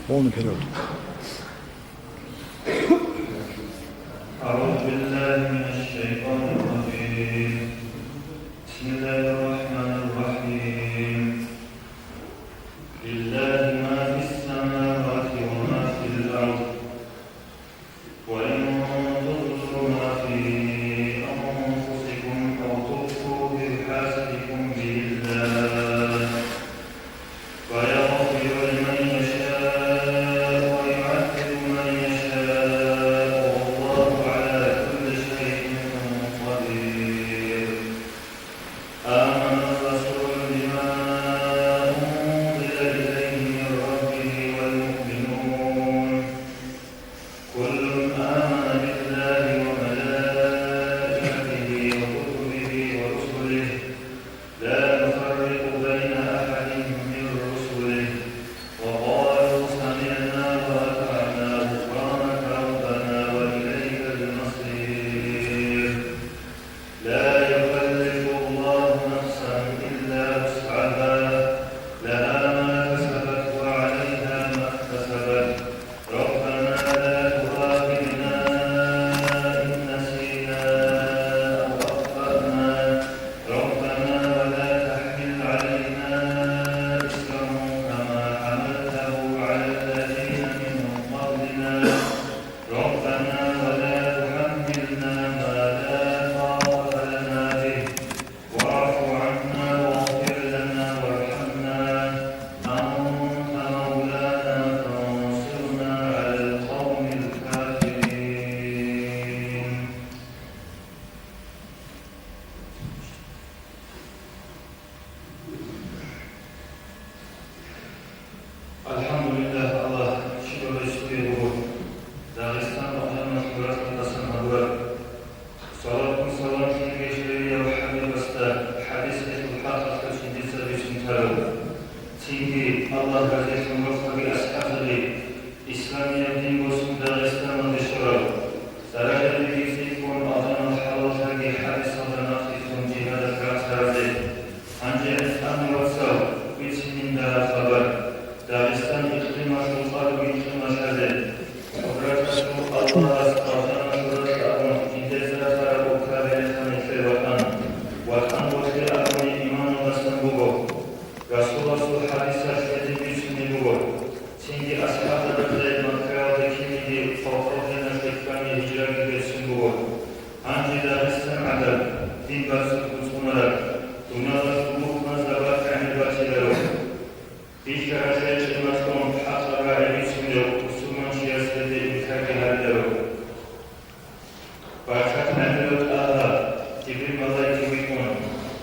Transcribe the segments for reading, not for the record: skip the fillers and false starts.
오늘 배려도. أعوذ بالله من الشيطان الرجيم. بسم الله الرحمن الرحيم. لله ما في السماوات وما في الأرض وإن تبدوا ما في أنفسكم أو تخفوه يحاسبكم به الله فيغفر لمن يشاء ويعذب من يشاء والله على كل شيء قدير. آمن الرسول بما أنزل إليه من ربه والمؤمنون كل آمن بالله وملائكته وكتبه ورسله لا نفرق بين أحد من رسله وقالوا سمعنا وأطعنا غفرانك ربنا وإليك المصير. لا يكلف الله نفسا إلا وسعها لها ما كسبت وعليها ما اكتسبت ربنا لا تؤاخذنا إن نسينا أو أخطأنا ربنا ولا تحمل علينا إصرا كما حملته على الذين من قبلنا ربنا ولا تحملنا ما لا طاقة لنا به واعف عنا واغفر لنا وارحمنا أنت مولانا فانصرنا على القوم الكافرين. Alhamdulillah Allah şükür ve şükür bu. Dağıstan Allah'ın şükürler kıtasın haber. Salatun salam şunu geçiriyor Habib Usta. Hadis etul haqq kaçıncı servisin tarafı. Çünkü Allah Hazretleri Mustafa ashabı İslamiyet'in bosun Dağıstan'ın dışarı. Sarayda bir kon adına halataki hadis adına kıtun cihada kıratlardı. Ancak İslam'ı yoksa içinin daha haber. Dağıstan iklim aşılsalı bir iklim aşadı. Bırakın Allah'a azana şurası adına indezine tarafı ukabeletan ikli vatan. Vatan boşlu adına iman olasın bugu. Resulullah hadise şedid yüzünü bugu. Çünkü ashablarımızda makralda kimidi fawqadına şeklani hicra gidersin bugu. Hangi Dağıstan adab, din basıp kutsunarak, dünyada hukukuna zabat emir basileri. Bir kere çıkmasın haklara eğitim yok, Müslüman siyasette ülke halde yok. Başak Mehmet Ağa, Cibril Malayki Bikon,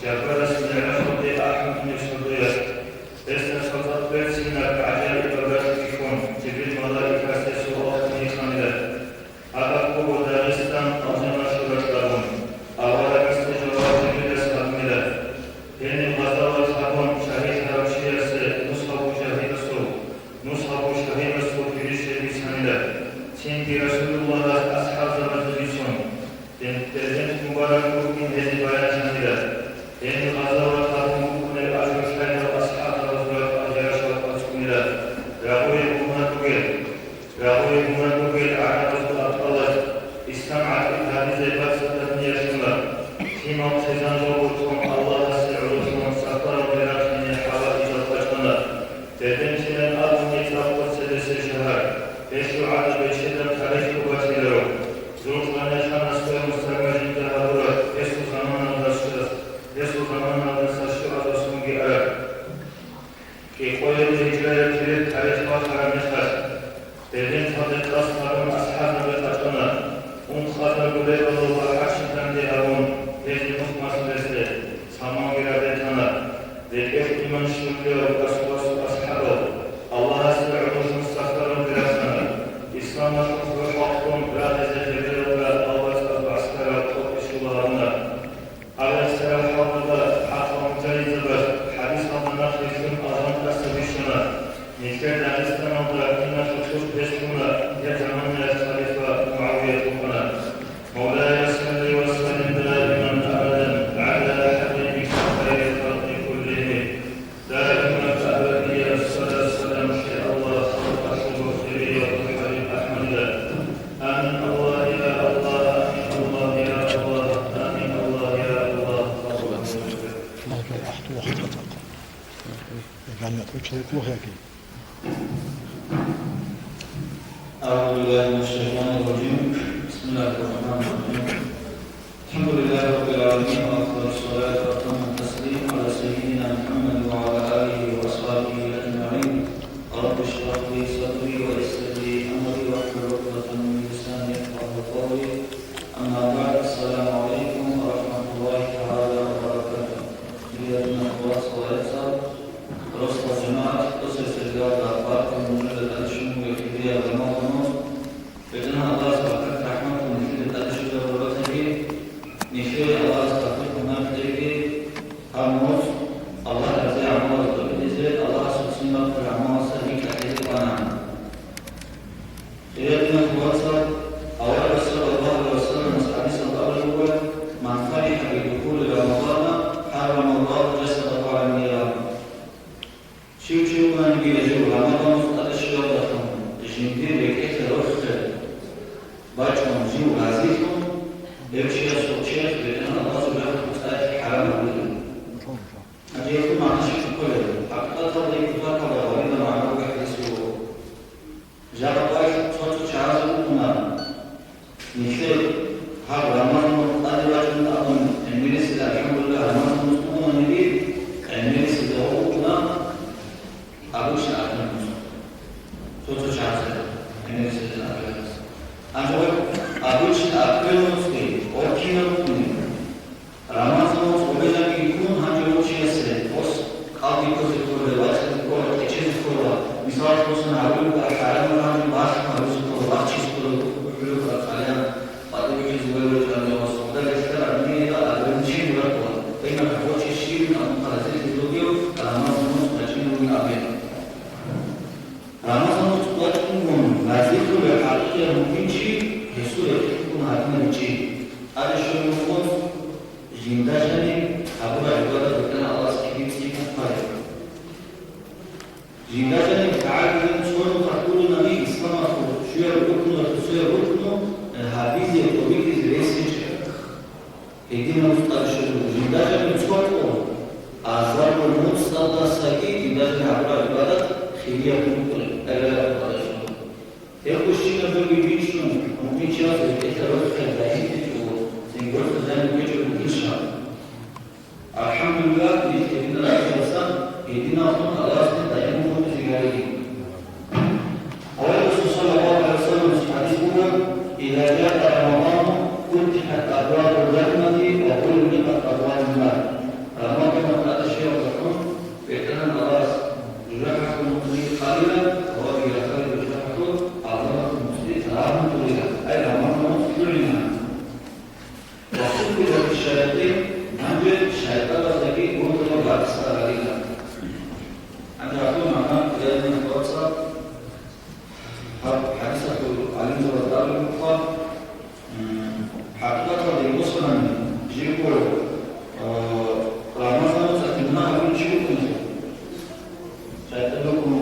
Cabbar Sinir'e Fadli Ahmet'in Sırdıya, Esna Sadat Versinler, Acayip Babak Bikon, Cibril Malayki Kastesi Oğuz'un İkhanı'da, Ağa Kubu Dağıstan, Azana Şuratlarım, Ağara Gazeteci Oğuz Cibril'e Sadmı'da, Yeni Gazavat Habon, Şahit Harapşiyası, Mushabu Şahid Resul Gülüşleri Sanı'da, Çünkü Resulullah'a ashab-ı Resulü'nün, Prezident Mübarek Kurkun Hezi Bayan Sanı'da, Yeni Gazavat Habon Kurkunel Acı Şahid Ashab-ı Resulü'nün Acayşavat Açkını'da, Rahul-i Bunatugil A'nabızı Atlalar, İslam Akil Hadize Baksatlarını yaşınlar, Timam Sezan Zorlu'nun Allah'a Se'ulü'nün Saklar Operatörü'nün Hava İcatlaşmalar, Dedemçilen adın etrafı sedesi şehir, Beşru adı beşeden tarih kuvvetileri, Zulfane Şanası'ya Müslümanlıkta hadurat, Resul zamanında saçlı adasını girer. Ki koyun hicraya kilit tarih bakara mesaj, Dedem Hazreti Ashab'ın ashabı ve taçana, Khadar Güley Allah'a karşıdan dihavun, Tezli Muhmasılesi, Saman Giradetana, Zekef İman Şükürlüyor, Resulullah ashabı, Allah'a sebe'udun sakların birazana, İslam'a şükür hakkın, Radeze Cebel ve Allah'a askara çok işullarına, Aleyhisselam hakkında hakka mücahizler, hadis adına Hristiyan azam kasabışına, Nişker Dağıstan adına İnna Şükür Peşkuna, Ya Zamanla Halifa Muaviye Tukuna, Mevla'ya salli ve sellim daiman abadan ala habibik خير الخلق كلهم دائما فأبدي الصلاة والسلام على الله مفتوح يا كي. أعوذ بالله من الشيطان الرجيم. بسم الله الرحمن الرحيم. الحمد لله رب العالمين وأفضل الصلاة وأتم التسليم على سيدنا محمد وعلى آله وأصحابه أجمعين. رب اشرح لي صدري ويسر لي أمري واحلل عقدة من لساني يفقهوا قولي. أما بعد، السلام عليكم ورحمة الله تعالى وبركاته. بيدنا خلاص ويسر رسل جماعة قصص الرياضة أخباركم مجلد الشمو يكفيها بالموضوع. بإذن الله سبحانه رحمته مجلد الشمو وربطه نشير الله سبحانه نفسه هرموز الله رضي عمال وطبيعي الله سبحانه في العمال سبيك أحيث قناعا. بإذن خلاص أول رسول الله وسلم حديث الأول من فرح بدخول رمضان حرم الله جسده على النيران. شو من بيجوا رمضان أشياء ضخمة جنبي بكيت رخص بچون جيو عزيزهم يمشي الشيخ لأن الله سبحانه وتعالى حرام عليه. أجيكم مع شيخ كله حقيقة ضيق فقط وإذا مع روح يسوع جاء واحد صوت شعازنا نشير هذا رمضان أدرج من أظن المجلس الحمد لله رمضان مسلمون نبي المجلس دعونا أبو شعب صوت شعازنا المجلس الأبيض أجل أبو شعب كلمسكي أوكينوكني رمضان وبدأ يكون هنجلو شيء بس قاضي كذي كل وقت كل تجهيز كل مثال مثلا أقول أحيانا من بعض الناس كل وقت شيء كل أحيانا بعض الناس يقولوا كلام وصودا لكن أبني لا أبني شيء ولا بين كل شيء من أمثال الفيديو رمضان مجنون من أبين رمضان وقتكم مزيد بالحقيقة ممكن شيء يسوع يكون هذا شيء هذا شيء مفهوم جنداجني أبو عبادة كان الله سكيب سكيب خير جنداجني تعالى نشوف تقول النبي إسلام أخو شو يركض الحديث يقولي زريسيش هيدي مستقبل جنداجني نشوفه أزار المستقبل سكيب جنداجني أبو عبادة خيرية كل ألا يقول شيء نقول بيشون ممكن شيء يتروح كذاين تجوا سيقول كذاين بيجوا بيشون الحمد لله بإذن الله إذن الله أرسل دائما متجاهلين. قال الرسول صلى الله عليه وسلم في حديث إذا جاء رمضان فتحت أبواب الرحمة وغلقت أبواب النار. رمضان هذا الشيء يقول بإذن الله يرحم المسلمين قليلا وفي خير يرحم الله المسلمين رحمة الله أي رمضان كلنا. وصفت الشياطين عندك شيطان ذكي وانتظر بعد الصلاة عليها. عند أقول معنا لأن الوصف حديثة علم الرضا المقام حقيقة المسلم يقول رمضان تأتينا من شيء شيطان لكم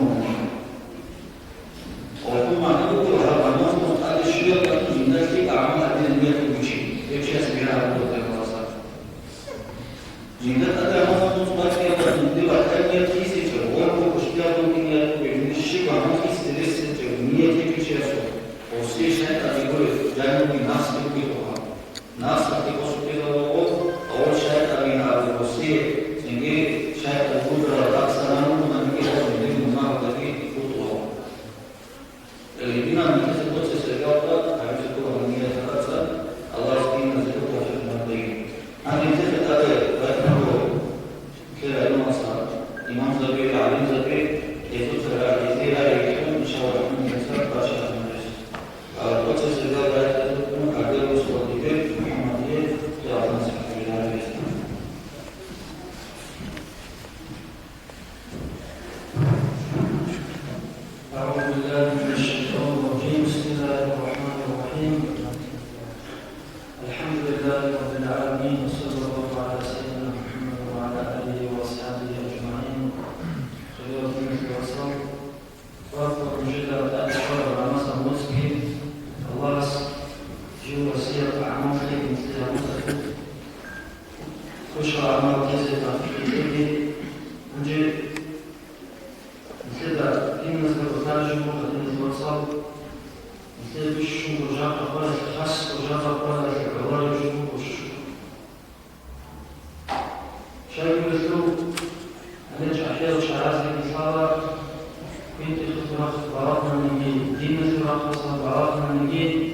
النخ براتنا نجي ديمة الرقصة براتنا نجي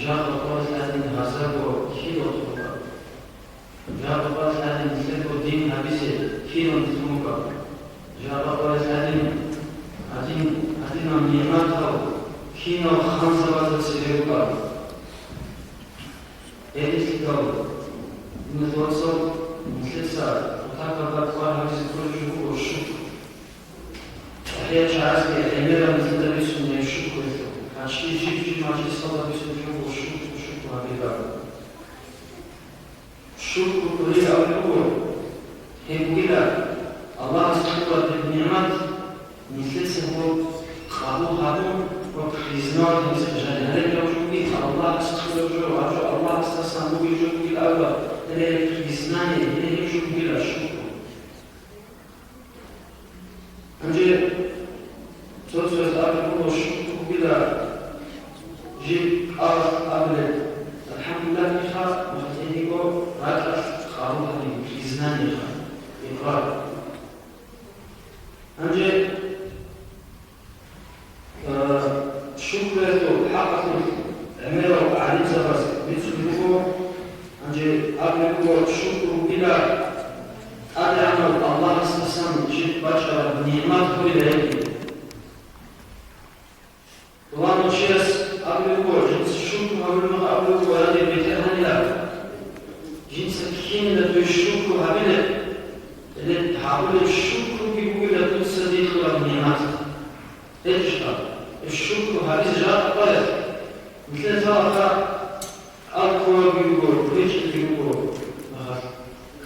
جاب قوس هذه هزبو كيلو تبقى جاب قوس هذه نسلكو دين هبسي كيلو تبقى جاب قوس هذه عدين نعماتها كيلو 5 سيبقى إيش تقول نتوصل نسلسل وتقبل قوان هبسي كل شهور والشكر أحيانا شعرت أميرا مثل بسم الشكر عشان يجي ماشي صلاة بسم الله والشكر هكذا الشكر كلها أولوه هي كده الله سبحانه وتعالى بالنعمات نسلسل هو خابو وخزنات نسجل هذا لو شوفي الله سبحانه وتعالى الله استسلم بيجوك الأول هذا خزنان هذا يجوك بلا شكر أنجي توصل أبو الشكر بلا جيب قبل الحمد لله نخاف وحتيجيكو راكف خاروها في زمان نخاف إقرار أنجي شكرته حقق عمره عليه زباز بيتسببه أنجي أبلغه شكر بلا أدعم الله استسلم جيب بشر بنعمات كل ذلك وأنا شيس أبلغه جنس الشكر أبلغه وهذه بيتها لا جنس الكين لدو الشكر هبله اللي حاول الشكر بيقول لدو الصديق والنعمات تجد الشكر هذه جاء قلت مثل ذلك أقوى بيقول رجل بيقول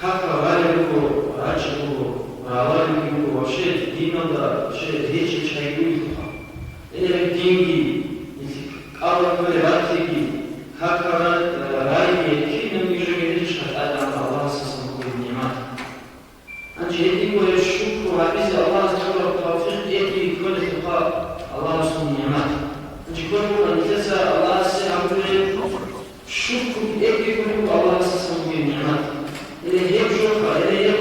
كاكا والي بيقول راجل بيقول راوالي بيقول وشيء دين الله شيء هيك شيء يقول إذا بديني أول كل راتبي هكذا رأيي كنا نجري نشهد أدم الله سبحانه بالنعمات. أنت يدي والشكر وعزيز الله سبحانه التوفيق يدي كل ثقة الله سبحانه النعمات. أنت كل من تسأل الله سبحانه الشكر يدي كل الله سبحانه بالنعمات. إذا هي شكر إذا هي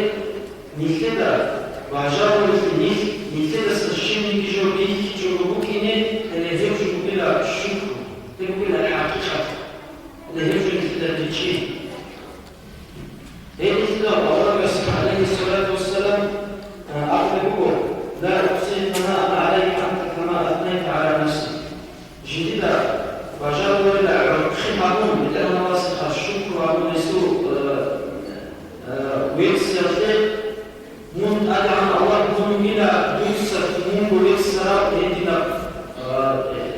نكتة وعجابه في نكتة الشيء من جوبي جوبوكينه اللي يجب بلا الشكر يجب بلا الحقيقة اللي يجب بلا الشيء هي مثل الله عليه الصلاة والسلام أخبره لا أحصي ثناء عليك أنت كما أثنيت على نفسك جديدة وجاءوا إلى خمامون لأن واسخ الشكر وأبو يسوع ويكسر من أدعم الله من إلى يكسر من ويكسر إلى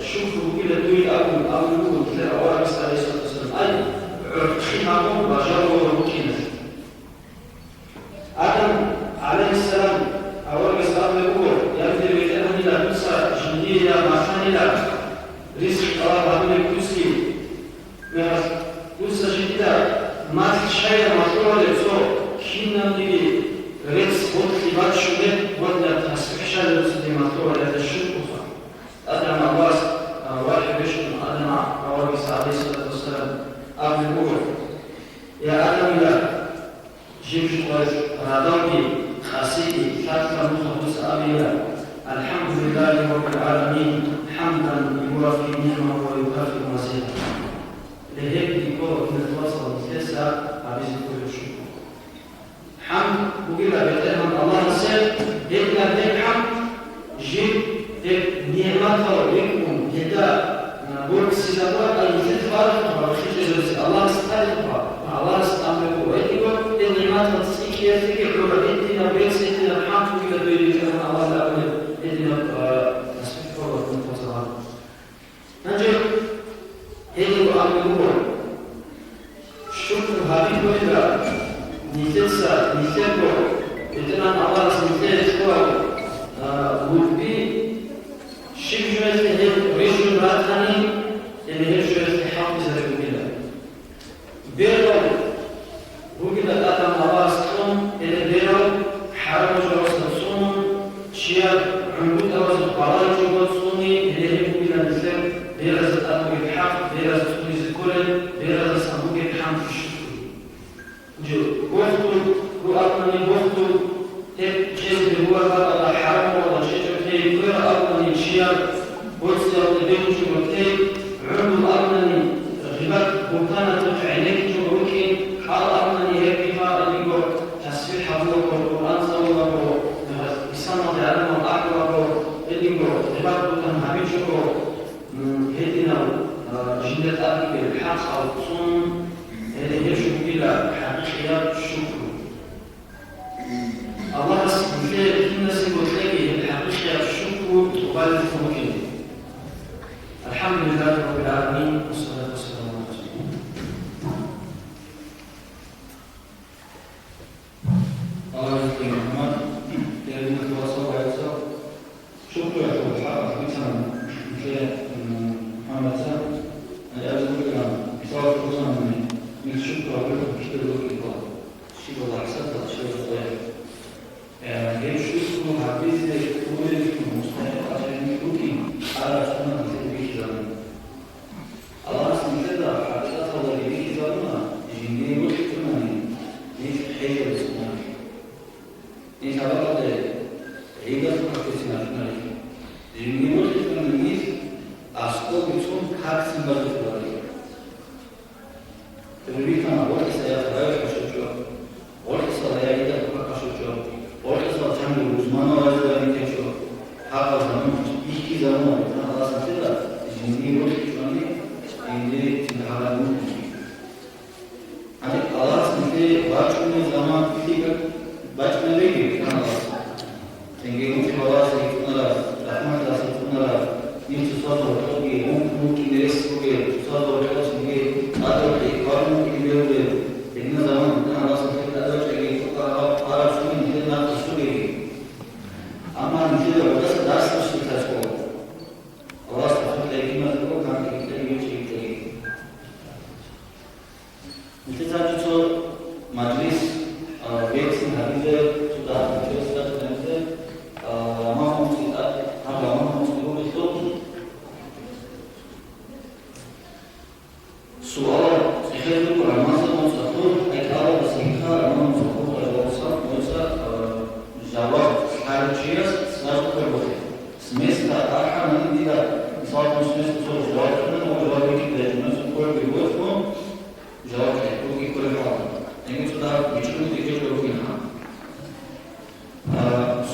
شكر إلى دوي أبو إلى أوارس عليه الصلاة والسلام أي خمامون وجاءوا وكينا آدم عليه السلام أوارس أبو يبدأ بأنه إلى يكسر جندية مكان إلى رزق الله هذا الكسي يكسر جديدة ما تشيء مطلوب لسه كنا نيجي رئيس خطيبات شبه ولا تصحيح شلل سليماتور على الشرق أدنى عباس واحد بشر أدنى عوارس عليه الصلاة والسلام أبو الأول يا آدم لا جيب شوز رادوكي خاسيكي ثلاثة مخبوس أبيلا الحمد لله رب العالمين حمدا يوافي نعمه ويكافئ مزيدا لهيك يقول إن الوصل لسه عبيز كل شيء حمد وقيل بيتهم الله سيد إلا بالحمد جيب نعمته لكم جدا نقول سيدات أي تتفارق الله استغفر الله استغفر ويقول النعمات التسيكية تكي حرة إنتنا بيسيتنا الحمد وقيل بيتهم الله لا أولد إنتنا نستغفر ونتوصل نجد هذه أمره الشكر هذه وإلا نتسا نتبع إذن الله سبحانه وتعالى ودبي شبه جميل رجل راتني اللي هي جميل حافظ الرجل بيرو وجد أتم الله سبحانه اللي بيرو حرم جواز الصوم شياب عمود أوز القرار جواز الصومي اللي هي وجد الإسلام بيرز أبو الحق بيرز تونس الكل بيرز أبو الحق في الشكر جو وقتو هو أطمني وقتو هيك جزء هو هذا حرام ولا شيء هيك غير أطمني شيار بوصي أولدين شبكي عرض أرنني غبات بمتانة عينيك شبكي حال أرنني هكذا اللي هو تسبيح الله والقرآن صلى الله عليه وسلم بسنة العلم والأعلى اللي هو غبات بمتانة حبيب شبكي هدينا جنة أبي بالحق أو تصون هذه يشبه إلى حقيقة الشكر الله بس بفعل كنا سيبوتلاقي الحقيقة الشكر وقال الممكن الحمد لله رب العالمين والصلاة والسلام على رسول الله. الله يسلمك محمد يا ابن الوصول ويوصل شكرا لك الحق مثلا محمد سام أنا أرجو لك صار فرصة من شكرا لكم كثير لكم شكرا الله حسنت شكرا صغير هي شكرا حبيزة ولكم مستحق عشان يكون على سنة تبيك زمان الله سبحانه وتعالى حقيقة الله يبيك زمان جنيه وكتماني ليس حيث السنة إن شاء الله عيدة حقيقة سنة جنيه وكتماني أسكو بيتون حق سنبال تفضلي تبريكنا وقت سيطرائي كشوشو وقت سيطرائي كشوشو وقت سيطرائي وزمان وزمان كشوشو حقا زمان إيكي زمان الله سنتلا جنيه وقت كتماني إنجي تنحالا ممكن أنا الله سنتلا باچوني زمان كتير باچوني لگي كان الله إنجي ممكن الله سيطرنا رحمة الله سيطرنا Isso só do que que nesse que só do que a que forma que meu tem na zona na nossa cidade que para subir na subir a maneira das suas coisas Allah subhanahu wa ta'ala को काम के लिए चाहिए इसके साथ जो मजलिस वेद से हदीस सुधा जो सुधा से माहौल से हम माहौल से سؤال يخلي الرمضان مصطفى أكثر بسيطة أمام مصطفى الوسط موسى جواب حاجيس سنجد الوقت سمست أرحم من ديدا صار مسمست صور جواب كنا وجواب كده جمس كل بيوتهم جواب كده كل حاجة يعني صدق بيشوف تيجي تقولينها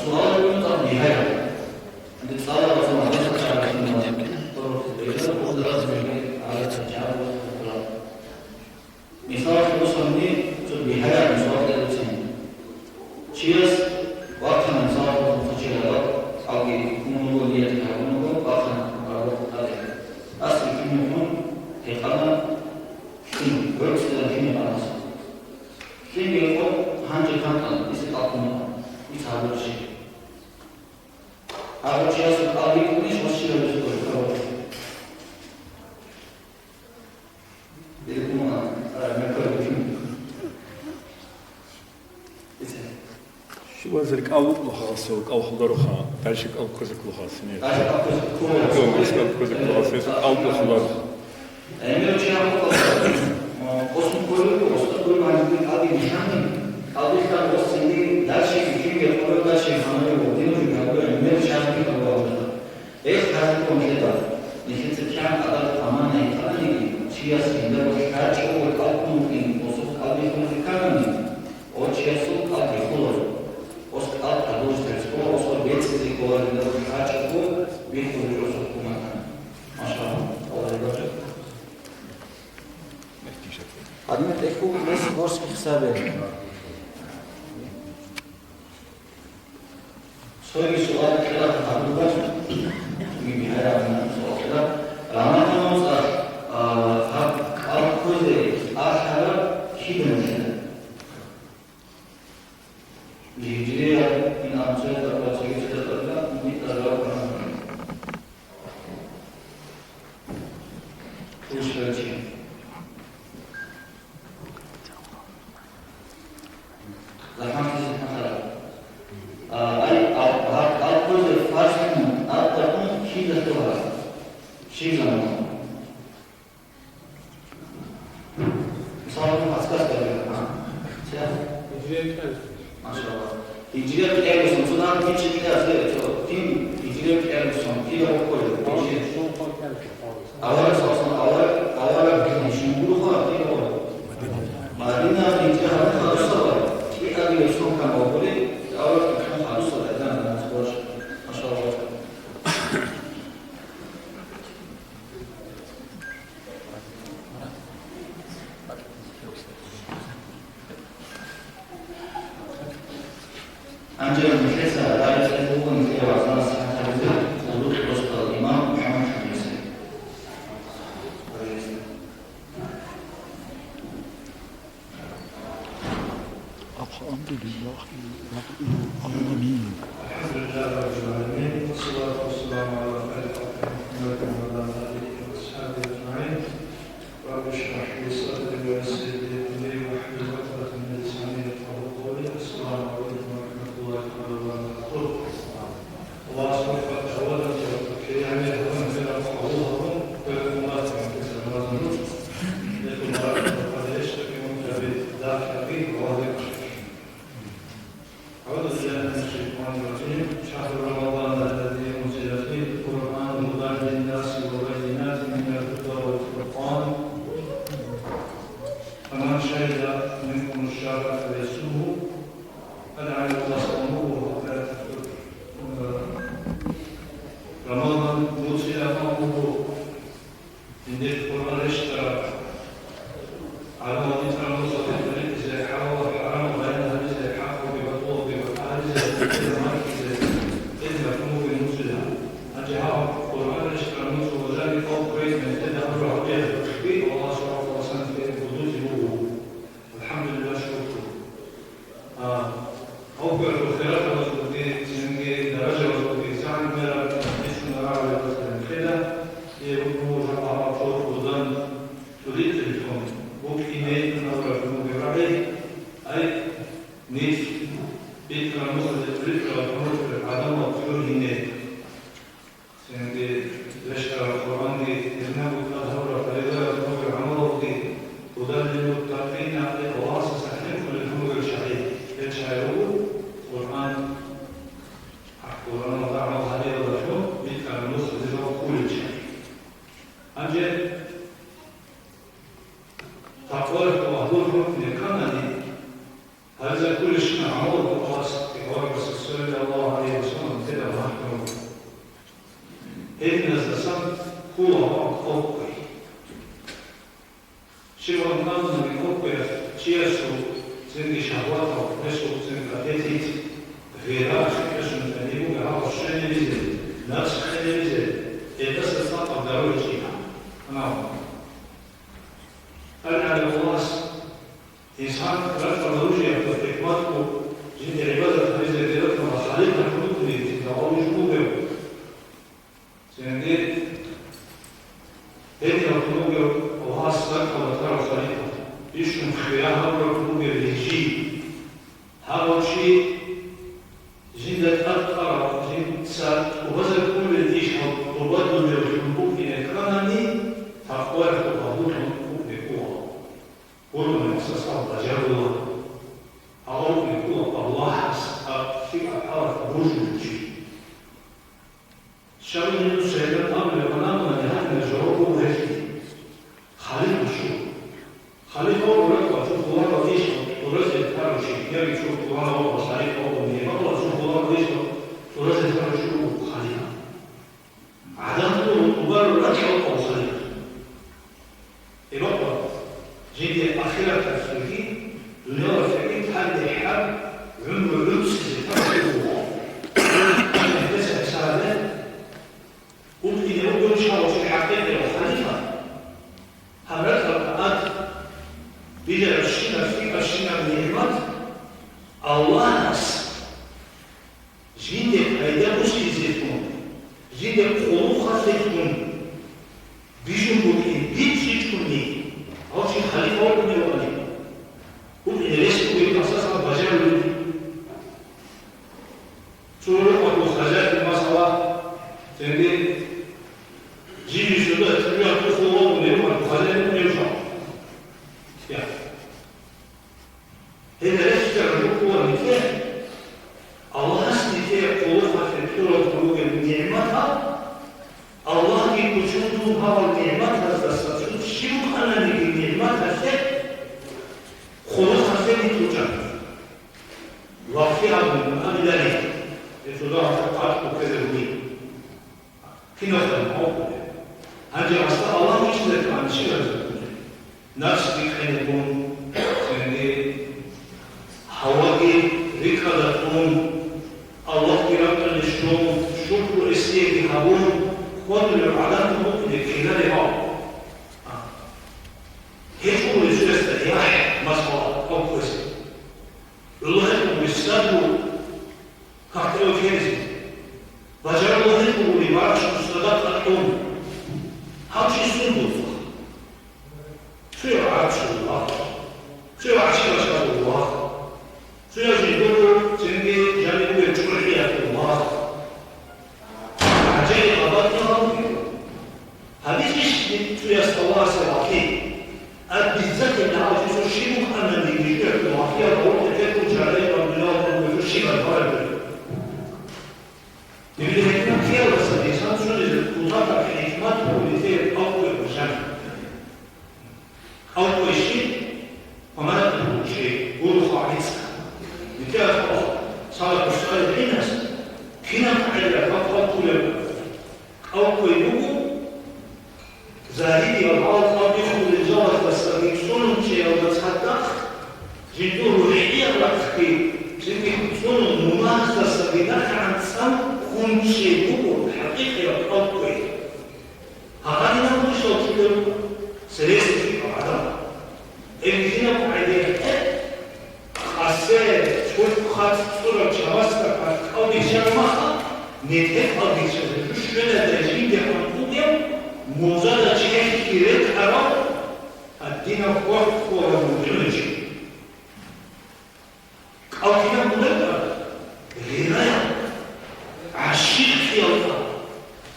سؤال يقول طب نهاية أنت تصار بس ما تقدر تعرف إنه طرف قدرات على تجارب مثال المصلي تبيها مثال الإنسان شيء وقت مثال مفجر أو يكون ولية كونه وقت هذا أصل كلمة هيقام كلمة ورد كلمة أصل كلمة يقول هنجي كان يستقبلنا يتعبد شيء هذا شيء أصل يكون إيش وشيء يقول شو هذاك أو لخاص أو حضرها تعرفك أو كذا لخاصين أو كذا لخاصين أو لخاص أنا مش عارف قسم كله وسط كل ما عندي هذه مشان هذه كان وصلني ده شيء كتير يقول ده شيء خانه ودينه في هذا أنا مش عارف كيف هو إيش هذا كده لكن كان هذا أمانة يخليني شيء سيندر وحاجة هو القلب ممكن وصف قلبي في كلامي أو شيء صوت قلبي خلاص وصف قلب هذوش تسمع وصف بيت سيدي قوي لو حاجة هو بيخرج وصف كمان ما شاء الله الله يبارك Admet eko mes gorski hisabe. Soy sual kira hadubat gibi hayatın soğukta. Ramadanımız hak koydu ahara hidmeti. Hicriye inancı da başlayıcı da bir taraf var. Kuşlarçı. Zaman kesinlikle. Alkool farklı, alkolün şiddeti var. Şey zaman. Misalnya pasca dari siapa? Masya Allah. Hijrah Erikson sudah menciptakan itu tim Hijrah Erikson فيه وكل أولا صوصنا أولا شنبوخا فيه وكل مدينة انتهى الصلاة في أبي يسوع كما وقولي أولا تكون على الصلاة أذان ما شاء الله. أنجل المحسة لا يستطيعون في وعظنا صحة الوزن وضوط وسط الإمام محمد حميسي. الحمد لله رب العالمين. الحمد لله رب العالمين والصلاة والسلام على خير خلق محمد وعلى آله وأصحابه أجمعين. رب اشرح لي صدري ويسر لي أمري واحلل عقدة من لساني يفقهوا قولي. السلام عليكم ورحمة الله وبركاته. الله سبحانه وتعالى يعني هم من أفعالهم فالمنافع مثل ما ظنوا لكن قد يشتكي من دافع فيه وواضح. أعوذ بالله من الشيطان الرجيم. شهر رمضان الذي أنزل فيه القرآن هدى للناس وبينات من الهدى والفرقان فمن شهد منكم الشهر فليصومه فلعل الله صومه ولا تفطر. رمضان أنزل معه من القرآن اشترى على وظيفة المصطفى الفريق زي حرام وحرام وغيرها زي حق وبطوط وحارز إذا كانوا بنزلها أجهاهم القرآن اشترى المصطفى وذلك فوق قريب من تدها الرعبية التكبير والله سبحانه وتعالى في حدوثه الحمد لله شكرا. أوفر الخيرات والسلطات سنجي درجة والسلطات سعن ميرا اسم الرعب والسلطات كده يبقوا جمعها فوق وضن تريد الفهم وكي نيت نظرة في المبرعي أي نيت بيتنا مصر الفريق والفمر في العدم وطيور نيت سنجي لشتر القرآن دي إذنه الأظهر فريضة الفمر عمره دي وضن للمتقين على الواسع سحنين فللفمر الشعيد يتشعرون القرآن القرآن وضعنا وحديد ورشوه بيتنا مصر دي كل شيء أنجل تقولك وحضورهم لكنني هذا كل شيء عمود وقاس إقوار رسول صلى الله عليه وسلم كده وحكمه إذن الزسم هو أوقي شبه النظم من أوقي شيئسو سنة شهواته وقسو سنة أتيت غيرها شكرا من أنيبو بهذا الشيء بزيد نفس الشيء بزيد إذا ستطلق ضروري شيئا نعم أنا الولاس إنسان رفع الرجل في حكمته جند عبادة هذه الزيادات وخالقها حدود لتدعو جنوبه سنديد هذه الحدود وهاس لك وترى خالقها يشكم خيارها الحدود الرجيم هذا الشيء جند أكثر جند سات وهذا كل اللي يشهد وبدل الحدود إن كانني تقوى الحدود كل من يخصصه تجربه أو يكون الله في أعراف رجل شيء. الشرع يسهل الأمر ونامنا لهذا الجواب وهذه خليل مشهور خليل أول ركوة شوف الله رضيش ورزق هذا الشيء يبي شوف الله وصحيح أول من يمر شوف الله رضيش ورزق هذا الشيء خليل عدم مبرر ركوة أو خليل يبقى جدي أخيرا تفسيري دنيا فكرة حد حب عمر لبس يتفسره يحدث سعادة قلت إذا أقول شعر في الحقيقة وخليفة حملت القرآن بدأ الشيء في الشيء من نعمات الله ناس جدي أيضا مسكي زيتون جدي خلوخة زيتون بجنبوكين بيت زيتوني أو شيء خليفة أو من الوالي قلت إذا ليس كل أساسا بجال ولدي شروع وخزات المصالة تنبي جيبي شبه تبيع تخوة ونرمى الخزات من يرجع يعني هذا ليس تعرف قوة مثال الله أسني فيها قوة في الكرة وقلوب نعمتها كنوخدم أوكو هذه أصلا الله مش ذاك عن شيء نفس بيكون يعني هواجي ركضتهم الله يرقى الشوم شكر السيد هون خذ العلامة ممكن خلالها يجوا لجلسة رياح مصر أو كويس الله يكون بالسبب كاكتو كيزي وجعل الله يكون لبارش مصدقات الأم همشي سنبوط شو يعرف شو الله شو يعرف شو الله شو يقولوا سنجي جانبوا يجوا لحياة الله عجيب أبطنهم هذه شو يستوى سواكي بالذات اللي عاوز يسوي شيء مؤمن يجي الوحية أو تكون جعلية ربنا ويجي شيء غير يبدأ هنا كثير بس الإنسان شو اللي توضع في حكمات ولثير أول وجمع أول شيء وما نقول شيء قولوا خالص لكي أخبر صار السؤال الحينس كنا نعلم فقط أول يوم زاهدي والعرض أبيخوا للجوز بس أبيخسونهم شيء وتصدق جدوه الحية لأخي جدوه مماز بس أبيخ عن سم كون شيء هو الحقيقة والأبوي هذا نقول شو كده سلسة في العالم اللي فينا بعدين خاصة شوف خاصة صورة شواسك أو بيجمعها نتهك أو بيجمعها شو لا تجيب يحطوهم موزادة شيء كبير حرام الدين وقت ومدرج أو كنا مدرج غيرها عشيق في الله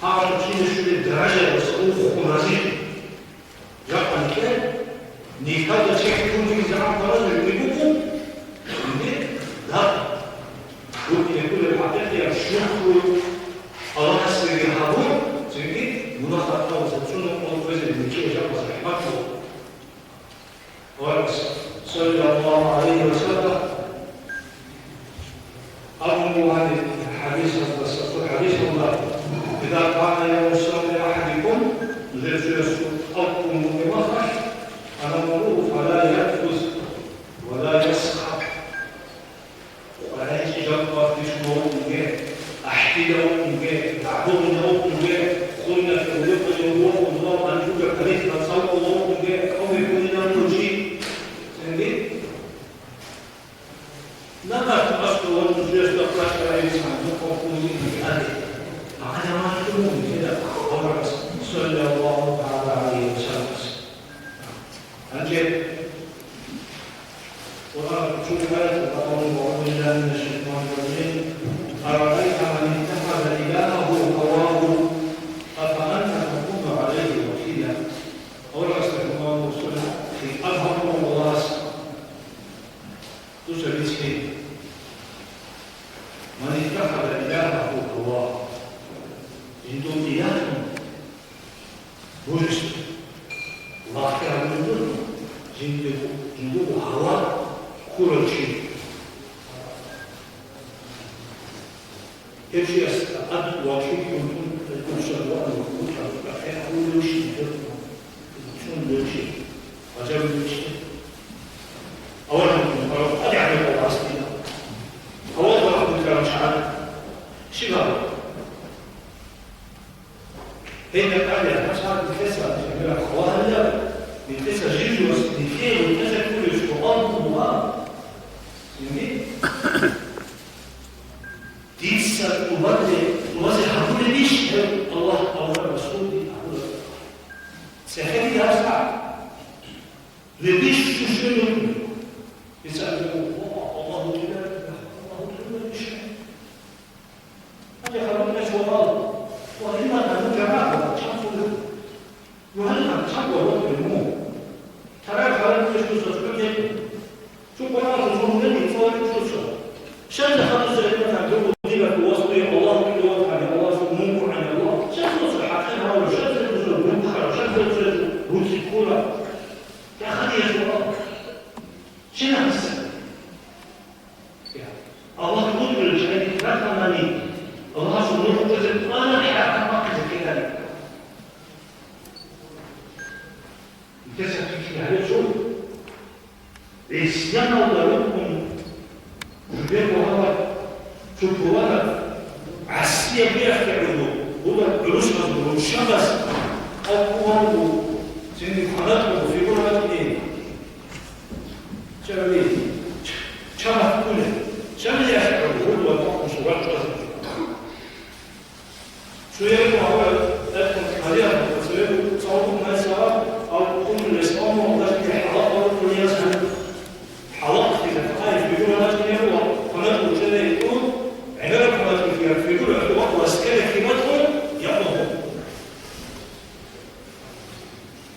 هذا شيء شو الدرجة وسقوف ورزيق جاء الكلام نهاية شيء يكون في زمان فرز يقولون لا يمكن يكون الحقيقة الشكر الله سبحانه وتعالى مناخة أو تنسون أو وزن الكيل جبس رحمته صلى الله عليه وسلم أمر هذه الحديث الحديث الله إذا كان يوم الصوم لأحدكم أوكم بمخرج فنمروه فلا ينفذ ولا يسخط ولا يتجبر في شموع أحتيله تعبون قلنا في الوقت الله والله أن يوجد حديث عن صلى الله عليه أو يكون لنا نجيب سنجيب لما تأصل والمجلس تقرأ عليه سعدوك وقولي بهذه هذا ما يكون كده صلى الله عليه وسلم أنجب وشوف هذا القول وأعوذ بالله من الشيطان الرجيم أرأيت من اتخذ إلهه هواه أفأنت تكون عليه وكيلا أولا أستغفر الله وسلم في أظهر وغلاس تسأل اسمه من اتخذ إلهه هواه جندون إله بوجست الله كان من جندون هواه كل شيء يمشي أستقد وكيف يكون شروع وكوتا فأقول شيء شون شيء وجب شيء أولا أدعي الله أصلي أولا رب الكرام شعب شباب هنا قال يا أصحاب الكسر جميع أخوها لا الكسر جيجي وسنفيه والكسر كل الشيطان الله جميل تيسر وبرد هقول ليش الله أو الرسول هقول سهل يا أصحاب ليش شو يسأل الله تعالى ليش هذا خلونا شو الله وإلا أن جماعة تشوفوا وهل تشوفوا وقت الموت ترى خلونا شو صدقني شو قرأ الرسول من يفعل شو شن خمسة لما تقول دينك وصلي الله كل وقت عن الله سموك عن الله شن نصر حقنا ولا شن نصر بنتها شن نصر بنتكولا يا خلي يا شباب الشخص أو قوانه سنة خانته في قرآن إيه شبابي شباب كله شباب يحكي هو وطاق شباب شو يبقى هو أدخل حاليا وسيبقى صوتهم هذا أو كل الإسلام وقت الحلقة وكل يسمى حلقة في الفقائف بيقول هذا هو قناة وجدة يكون عندما قناة في يقول الوقت واسكال كلماتهم يأمهم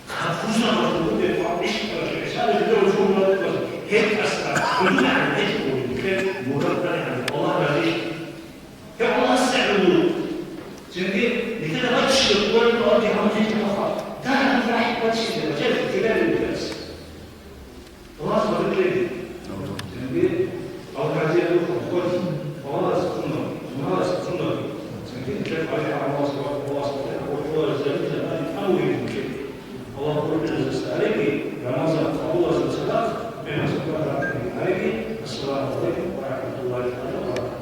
خفوزنا مرتبط بفعل إيش هذا الدول شو هيك أسرع كلنا عن هيك وكيف مرتبط عن الله بعدين كيف الله استعملوا جميل لكذا ما تشتغل ولا تقضي عن هيك مخاط ده أنا راح أتشتغل جالس خلال الدرس خلاص ما بتلاقي جميل أو بعدين أقول خلاص خلاص خلاص جميل كيف عليه على خلاص وحوار الزمن ما أول يمكن الله يقول لنا عليك رمضان الله سبحانه بين سبحانه عليك السلام عليكم ورحمة الله وبركاته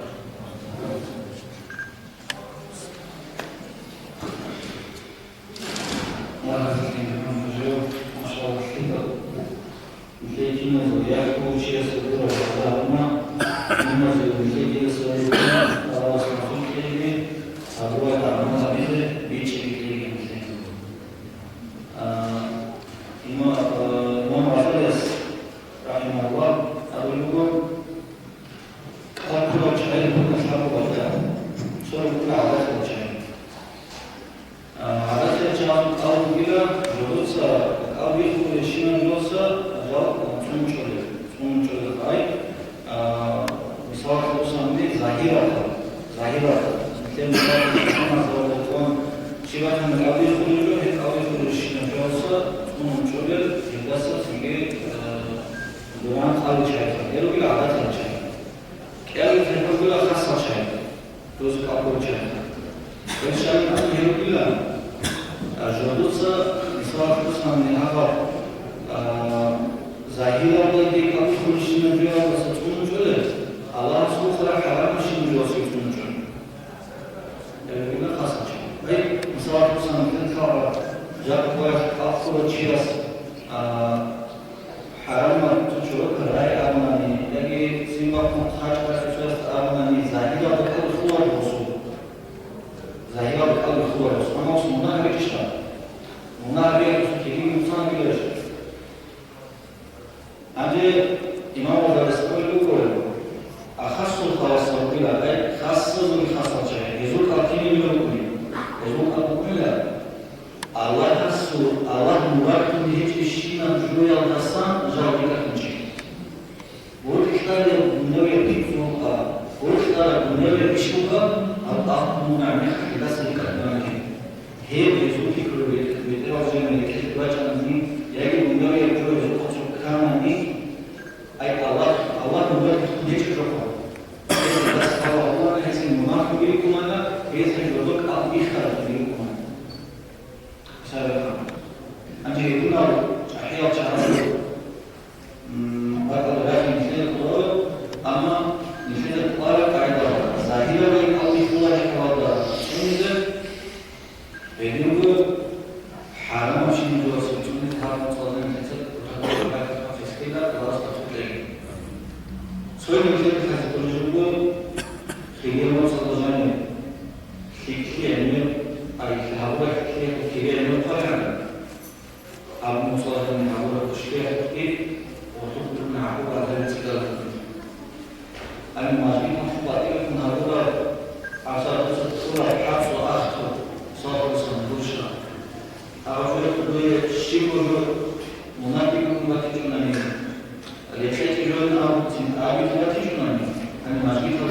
Al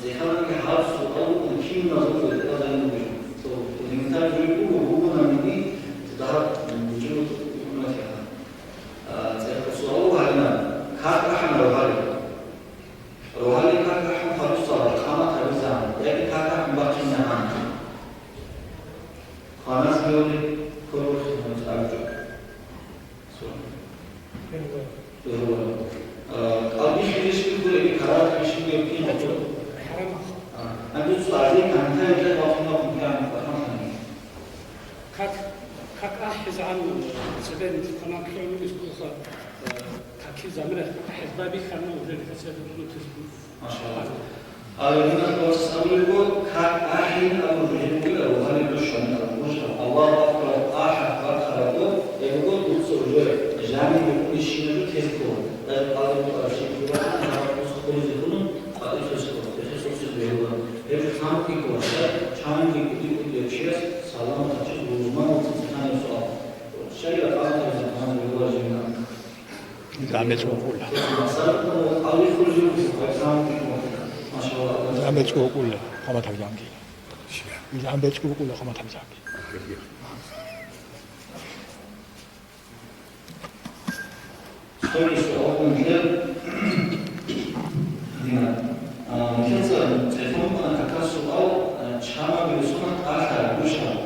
استيخان كحرف أو كيم نظر هذا الموجود تو الإنتاج يقول هو نمدي تظهر من وجود مثلا سؤال هذا كات أحمد روحاني كات أحمد خلص صار خامة خلصان يعني كات أحمد بقى نهان خلاص بيقولي كروس مسألة أبي فيش بيقول إيه خلاص فيش بيقول أنت سؤالي كان هذا وقتنا كان فهمني как أحزان سبب كنا كلنا نسقط كي زمرة حزبي خلنا وجد كسر ما شاء الله. هنا بس أقول كأحين أو رجل أو هل يدشون الله أكبر أحد فرخرته يقول بتصور جامع يكون الشيء تذكر لكن قال يقول الشيء يقول أنا أقول يقولون قال يفسر يفسر بيقولون يبغى كم كيكون كم كيكون يشيس سلام تجد وما وتسمع السؤال شيء قال تزمان يقول جميعا زعمت وقول مثلا أو يخرج كم كيكون ما شاء الله زعمت وقول قام تبجانكي زعمت وقول قام تبجانكي Story of كنت تفهم أن تكسر أو شامل بسنة آخر مشابه.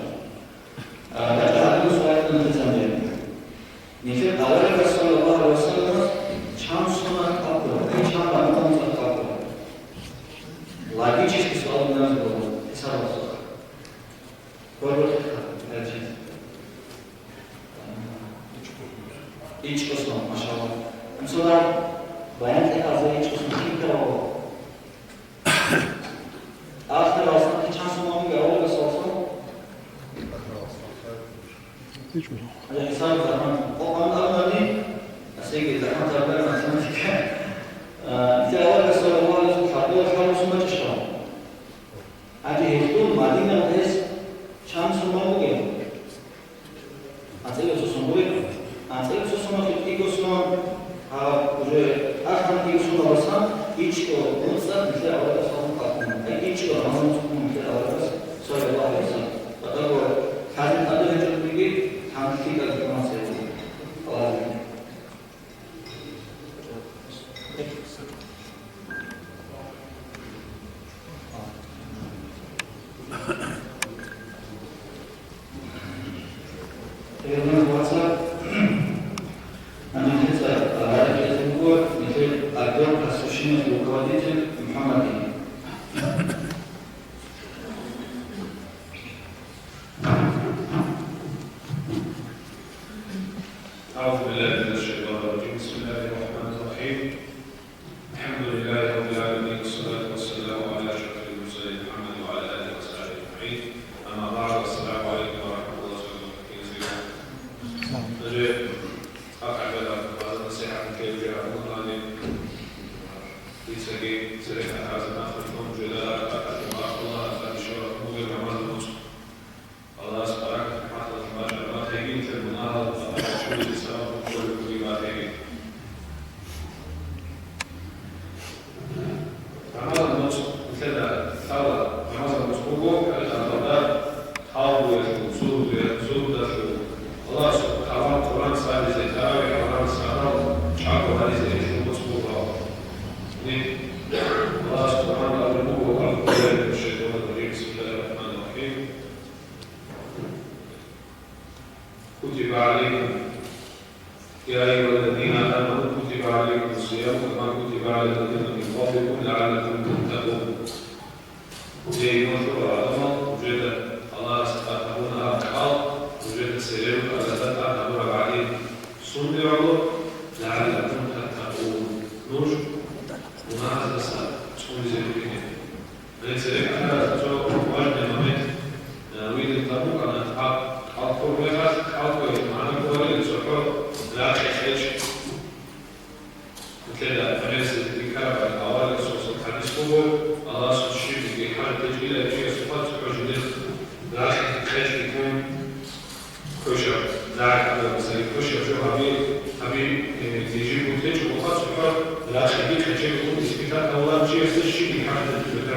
هذا هذا سؤال نتزامن. مثل أول رسول الله عليه وسلم شام سنة أقوى، شام رمضان سنة أقوى. لكن شيء سؤال الناس بقول حساب الصلاة. بقول هذا إيش قصة ما شاء الله. مثلا بيان هذا إيش قصة كيف آخر راستن که چند سوم میگه اول بسازم اگر حساب زمان آن آمدی اصلی که زمان تابع مثلا فکر که اول بسازم اول خاطر خالص ما تشتم اگه هفتون مدینه مدرس چند سوم میگه اصلی سوم میگه اصلی سوم که دیگه سوم уже ахмад юсуф алсам ичко болса мисля аварас хатун ичко рамазон мисля аварас саллаллаху алейхи вассалам атаго хазин аду хеджиги хамти ка гумасе كتب عليكم يا أيها الذين آمنوا كتب عليكم الصيام كما كتب على الذين من قبلكم لعلكم تتقون. وجاي نشر على وجد الله سبحانه وتعالى وجد سيرك على تتعبوا بعدين صنعوا لعلكم تتقون. نور وما هذا السبب شو يزيدون ليس لك أنا أتوقع واجد ممت نريد التبوك أن أذكر لك أذكر معنا كوري سوف لا تحتاج كذا فليس الذكر الأول سوف الحديث هو الله سبحانه في حال تجليل أشياء صفات حجدة لا تحتاج يكون كشر لا مثلا كشر شو هبي يجيب وتج وخاص لا تحتاج يكون استفادة أول شيء الشيء في حال تجليل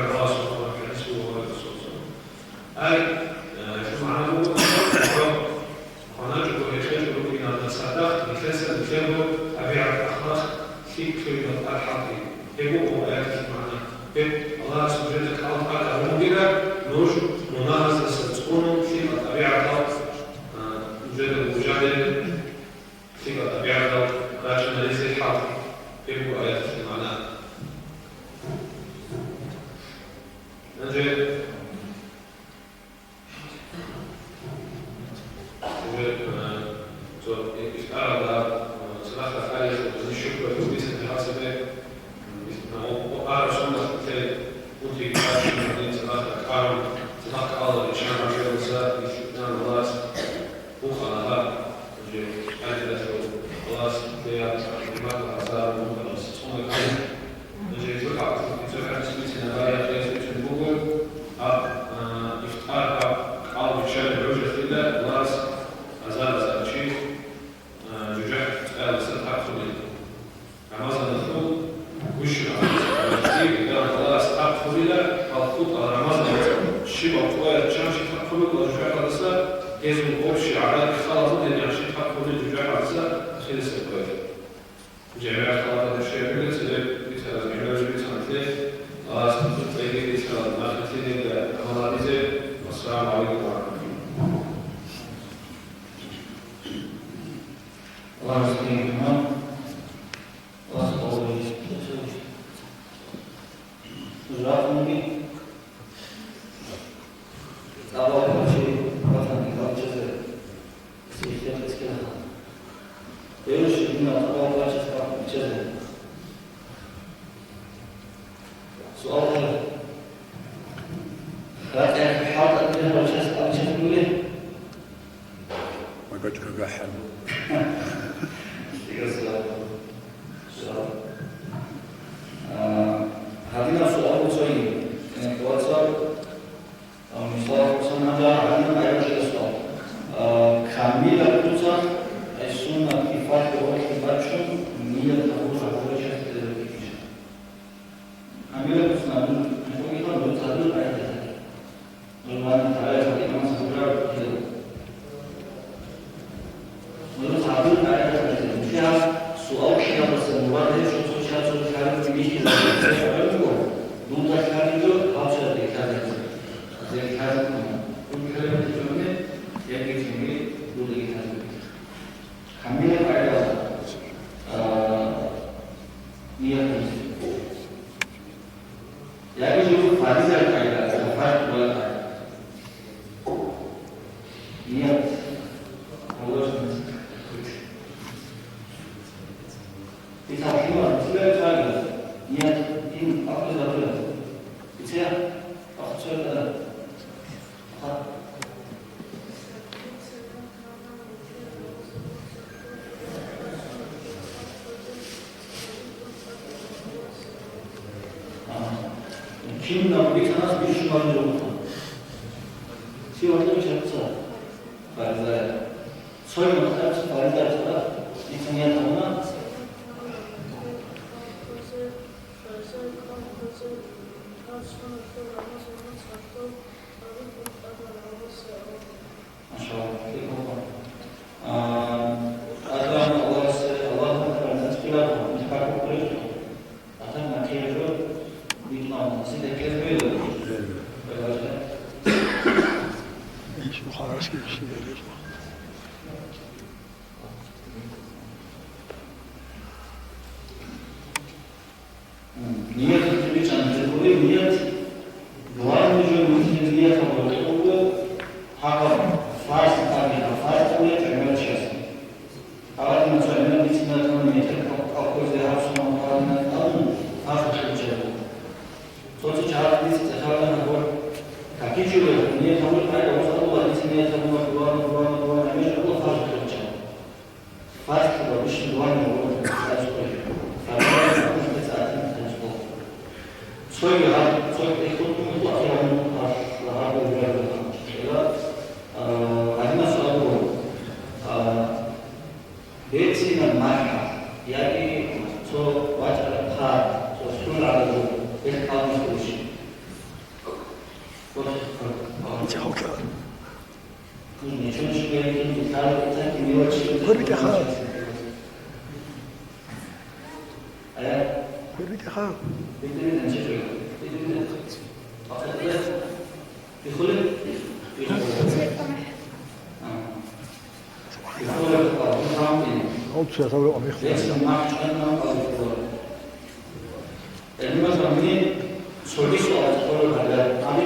soldi su al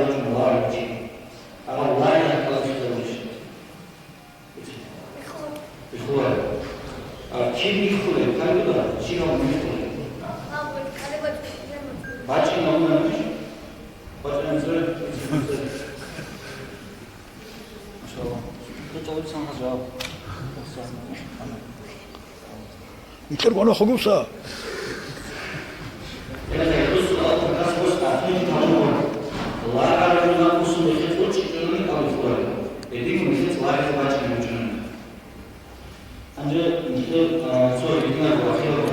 وجه الله وجهه أو الله يحفظ وجهه بخوره چی میخوره؟ کاری داره چی رو میخوره؟ بچه نمونه نمیشه بچه نمیشه میتر بالا خلوصا الله أعلم ما قصوا بخطوة شكلهم أو الفوائد يديكم بخطوة الله يتبعش من وجهنا أنجا مثل صور بيتنا بأخيرا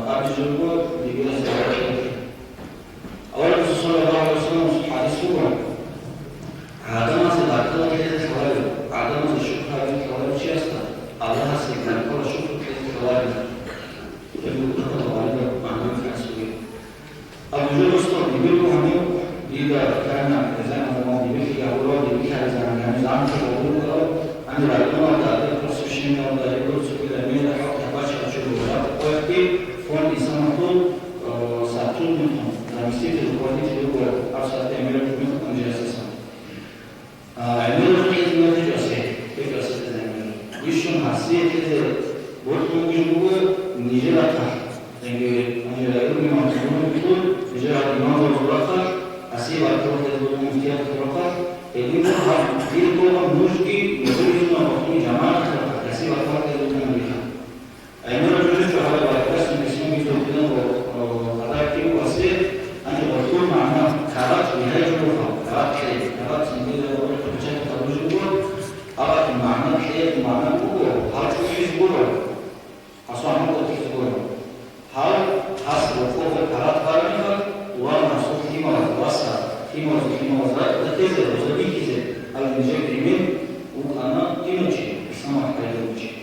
أبي جلوة بيقول سيارة أولا صلى الله عليه وسلم حديث سورة عدم سيداكنا كده الفوائد عدم الشكر هذه الفوائد شيء أصلا الله سيدنا كل شكر كده الفوائد يقول الله معنى في عسوية أبو جلوة صلى الله عليه وسلم إذا كان إنسان الماضي به أولاد به إنسان يعني زمان تقول عن العلماء ده الكورس الشيء ده الكورس كده مين حق يباشر شو ولا وقتي فون إنسان طول ساتون منهم نمسك الوقت اللي هو أرسل تعمل منهم أنجازا عمل الخير ما تجاسه تجاسه تزامن يشون حسيت كده برضو يجوا نيجيرا يعني أنا يقول ما تقولون بتقول نيجيرا الإمام الرافع أسيب أكثر من مفتيات الرقم يقول يقول نوشكي يقول إنه مطلوب جماعة أسيب أكثر من أمريكا أيضا رجل على الوقت من اسمه يقولون وقضاء وسير أن يقول معنا كارات بهاي جروفا كارات كلي كارات سنجيل وجهة تروجوا أراد معنا كلي معنا بقول هل شو يقولون أصلا ما قلت يقولون هل حصل فوق كارات بارميكا وانا صوت فيما واسع فيما وزارة تتزل وزبيكي زي المجرمين وأنا إنوشي اسمه حيوانشي